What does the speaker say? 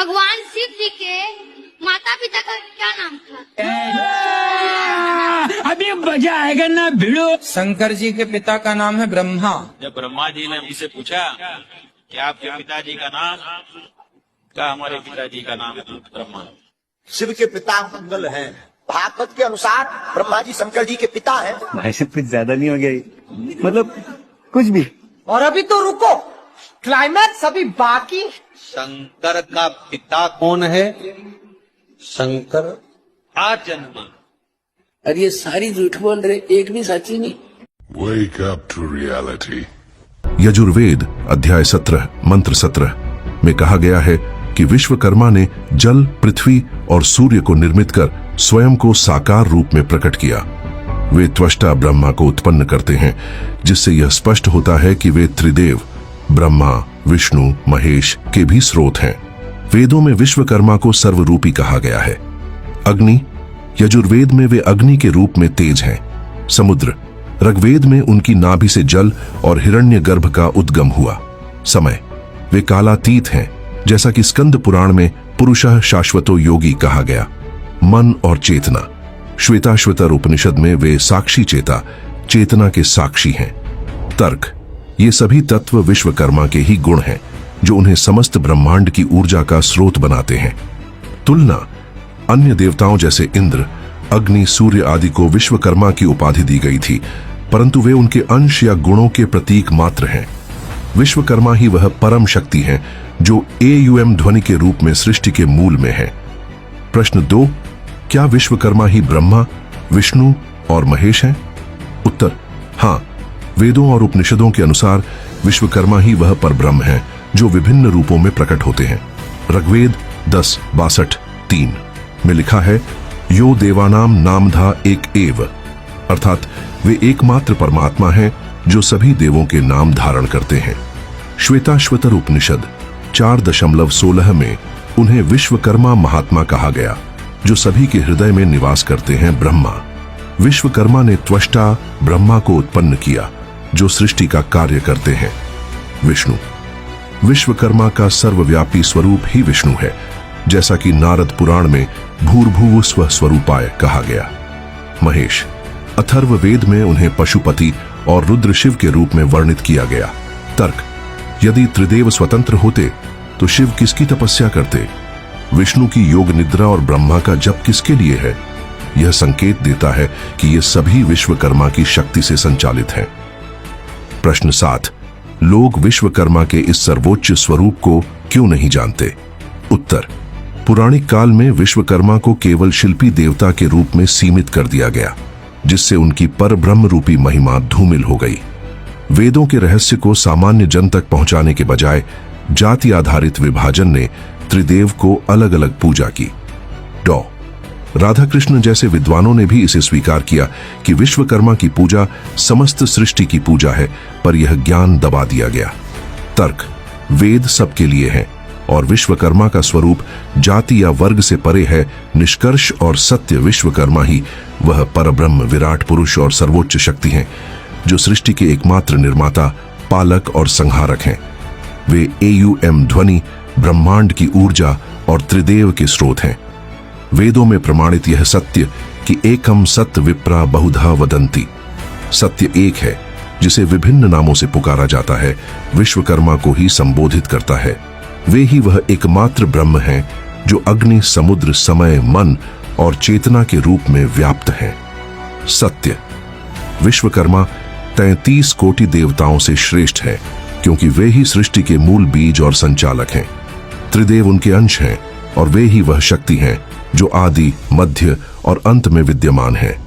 भगवान शिव जी के माता पिता का क्या नाम था? अभी मजा आएगा ना भिड़ो। शंकर जी के पिता का नाम है ब्रह्मा। जब ब्रह्मा जी ने उनसे पूछा कि आपके पिताजी का नाम, क्या हमारे पिताजी का नाम है ब्रह्मा। शिव के पिता मंगल हैं। भागवत के अनुसार ब्रह्मा जी शंकर जी के पिता हैं। भाई साहब कुछ ज्यादा नहीं हो गया? मतलब कुछ भी। और अभी तो रुको, क्लाइमैक्स अभी बाकी। शंकर का पिता कौन है? शंकर आजन्मा। अरे ये सारी झूठ बोल रहे, एक भी सच्ची नहीं। Wake up to reality. Yajurveda अध्याय 17 मंत्र 17 में कहा गया है कि विश्वकर्मा ने जल, पृथ्वी और सूर्य को निर्मित कर स्वयं को साकार रूप में प्रकट किया। वे त्वष्टा ब्रह्मा को उत्पन्न करते हैं, जिससे यह स्पष्ट होता है कि वे त्रिदेव ब्रह्मा, विष्णु, महेश के भी स्रोत हैं। वेदों में विश्वकर्मा को सर्वरूपी कहा गया है। अग्नि, यजुर्वेद में वे अग्नि के रूप में तेज हैं। समुद्र, ऋग्वेद में उनकी नाभि से जल और हिरण्यगर्भ का उद्गम हुआ। समय, वे कालातीत हैं, जैसा कि स्कंद पुराण में पुरुषः शाश्वतो योगी कहा गया। मन और चेतना, श्वेताश्वतर उपनिषद में वे साक्षी चेता, चेतना के साक्षी हैं। तर्क, ये सभी तत्व विश्वकर्मा के ही गुण हैं, जो उन्हें समस्त ब्रह्मांड की ऊर्जा का स्रोत बनाते हैं। तुलना, अन्य देवताओं जैसे इंद्र, अग्नि, सूर्य आदि को विश्वकर्मा की उपाधि दी गई थी, परंतु वे उनके अंश या गुणों के प्रतीक मात्र हैं। विश्वकर्मा ही वह परम शक्ति हैं जो एयुएम ध्वनि के रूप में सृष्टि के मूल में है। प्रश्न 2, क्या विश्वकर्मा ही ब्रह्मा, विष्णु और महेश हैं? उत्तर, हाँ। वेदों और उपनिषदों के अनुसार विश्वकर्मा ही वह परब्रह्म है जो विभिन्न रूपों में प्रकट होते हैं। ऋग्वेद 10:62-3 में लिखा है, यो देवानाम नामधा एक एव, अर्थात वे एकमात्र परमात्मा हैं जो सभी देवों के नाम धारण करते हैं। श्वेताश्वतर उपनिषद 4:16 में उन्हें विश्वकर्मा महात्मा कहा गया, जो सभी के हृदय में निवास करते हैं। ब्रह्मा, विश्वकर्मा ने त्वष्टा ब्रह्मा को उत्पन्न किया, जो सृष्टि का कार्य करते हैं। विष्णु, विश्वकर्मा का सर्वव्यापी स्वरूप ही विष्णु है, जैसा कि नारद पुराण में भूर्भुव स्व स्वरूपाय कहा गया। महेश, अथर्व वेद में उन्हें पशुपति और रुद्र शिव के रूप में वर्णित किया गया। तर्क, यदि त्रिदेव स्वतंत्र होते तो शिव किसकी तपस्या करते? विष्णु की योग निद्रा और ब्रह्मा का जप किसके लिए है? यह संकेत देता है कि ये सभी विश्वकर्मा की शक्ति से संचालित हैं। प्रश्न 7, लोग विश्वकर्मा के इस सर्वोच्च स्वरूप को क्यों नहीं जानते? उत्तर, पुराणिक काल में विश्वकर्मा को केवल शिल्पी देवता के रूप में सीमित कर दिया गया, जिससे उनकी परब्रह्म रूपी महिमा धूमिल हो गई। वेदों के रहस्य को सामान्य जन तक पहुंचाने के बजाय जाति आधारित विभाजन ने त्रिदेव को अलग अलग पूजा की। डॉ राधाकृष्ण जैसे विद्वानों ने भी इसे स्वीकार किया कि विश्वकर्मा की पूजा समस्त सृष्टि की पूजा है, पर यह ज्ञान दबा दिया गया। तर्क, वेद सबके लिए है और विश्वकर्मा का स्वरूप जाति या वर्ग से परे है। निष्कर्ष और सत्य, विश्वकर्मा ही वह परब्रह्म, विराट पुरुष और सर्वोच्च शक्ति हैं, जो सृष्टि के एकमात्र निर्माता, पालक और संहारक हैं। वे एयुएम ध्वनि, ब्रह्मांड की ऊर्जा और त्रिदेव के स्रोत हैं। वेदों में प्रमाणित यह सत्य कि एकम सत्य विप्रा बहुधा वदंती, सत्य एक है जिसे विभिन्न नामों से पुकारा जाता है, विश्वकर्मा को ही संबोधित करता है। वे ही वह एकमात्र ब्रह्म हैं जो अग्नि, समुद्र, समय, मन और चेतना के रूप में व्याप्त हैं। सत्य, विश्वकर्मा 33 कोटि देवताओं से श्रेष्ठ है, क्योंकि वे ही सृष्टि के मूल बीज और संचालक हैं। त्रिदेव उनके अंश हैं और वे ही वह शक्ति हैं जो आदि, मध्य और अंत में विद्यमान है।